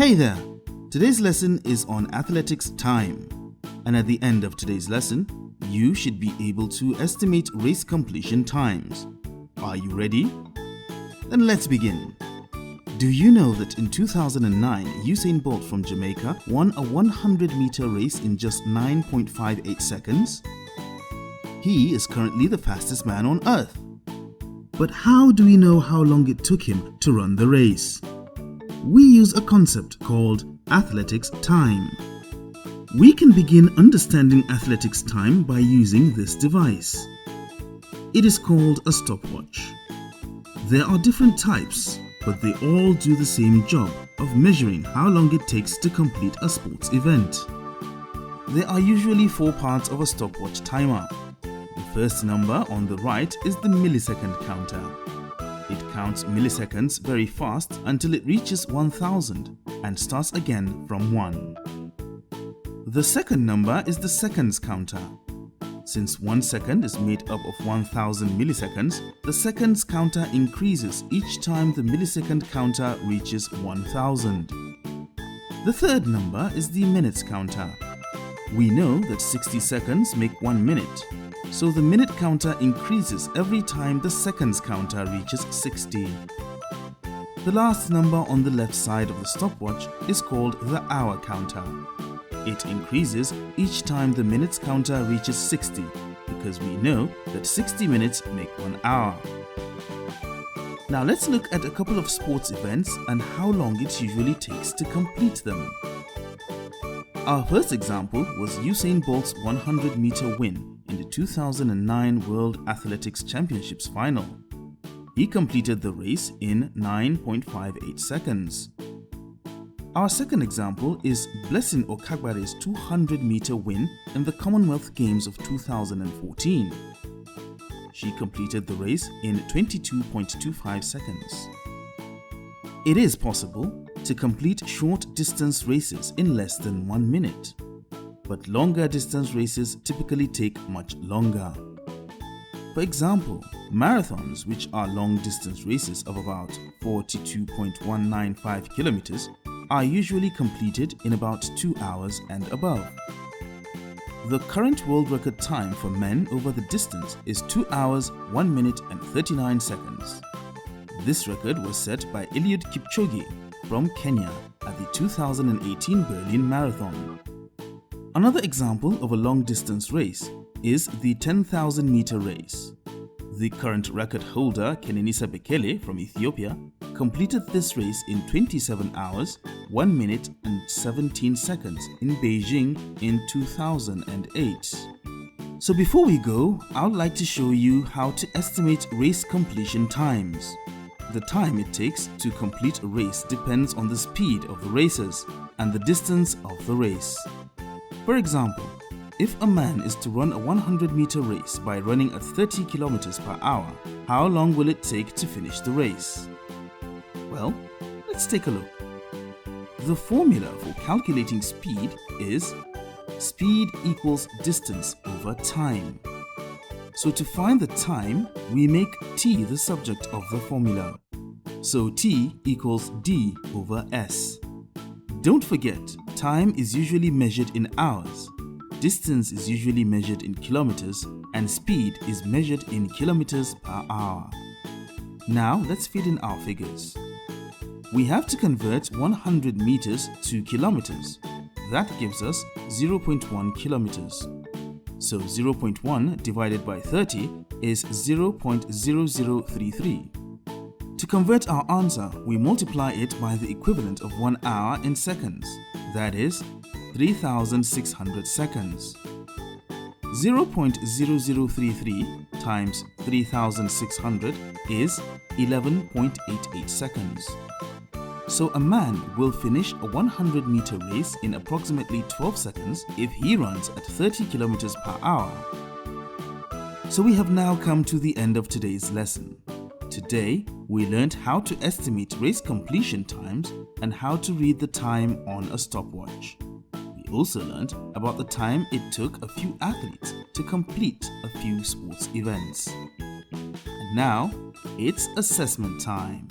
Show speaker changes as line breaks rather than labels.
Hey there! Today's lesson is on athletics time. And at the end of today's lesson, you should be able to estimate race completion times. Are you ready? Then let's begin. Do you know that in 2009, Usain Bolt from Jamaica won a 100-meter race in just 9.58 seconds? He is currently the fastest man on earth. But how do we know how long it took him to run the race? We use a concept called athletics time. We can begin understanding athletics time by using this device. It is called a stopwatch. There are different types, but they all do the same job of measuring how long it takes to complete a sports event. There are usually 4 parts of a stopwatch timer. The first number on the right is the millisecond counter. It counts milliseconds very fast until it reaches 1000 and starts again from 1. The second number is the seconds counter. Since 1 second is made up of 1000 milliseconds, the seconds counter increases each time the millisecond counter reaches 1000. The third number is the minutes counter. We know that 60 seconds make 1 minute, so the minute counter increases every time the seconds counter reaches 60. The last number on the left side of the stopwatch is called the hour counter. It increases each time the minutes counter reaches 60 because we know that 60 minutes make 1 hour. Now let's look at a couple of sports events and how long it usually takes to complete them. Our first example was Usain Bolt's 100-meter win in the 2009 World Athletics Championships final. He completed the race in 9.58 seconds. Our second example is Blessing Okagbade's 200-meter win in the Commonwealth Games of 2014. She completed the race in 22.25 seconds. It is possible to complete short distance races in less than 1 minute, but longer distance races typically take much longer. For example, marathons, which are long distance races of about 42.195 kilometers, are usually completed in about 2 hours and above. The current world record time for men over the distance is 2 hours, 1 minute and 39 seconds. This record was set by Eliud Kipchoge from Kenya at the 2018 Berlin Marathon. Another example of a long distance race is the 10,000-meter race. The current record holder, Kenenisa Bekele from Ethiopia, completed this race in 27 hours, 1 minute and 17 seconds in Beijing in 2008. So before we go, I would like to show you how to estimate race completion times. The time it takes to complete a race depends on the speed of the racers and the distance of the race. For example, if a man is to run a 100-meter race by running at 30 kilometers per hour, how long will it take to finish the race? Well, let's take a look. The formula for calculating speed is speed equals distance over time. So to find the time, we make t the subject of the formula. So t equals d over s. Don't forget, time is usually measured in hours, distance is usually measured in kilometers, and speed is measured in kilometers per hour. Now let's feed in our figures. We have to convert 100 meters to kilometers. That gives us 0.1 kilometers. So 0.1 divided by 30 is 0.0033. To convert our answer, we multiply it by the equivalent of 1 hour in seconds. That is 3,600 seconds. 0.0033 times 3,600 is 11.88 seconds. So a man will finish a 100-meter race in approximately 12 seconds if he runs at 30 kilometers per hour. So we have now come to the end of today's lesson. Today, we learned how to estimate race completion times and how to read the time on a stopwatch. We also learned about the time it took a few athletes to complete a few sports events. And now, it's assessment time.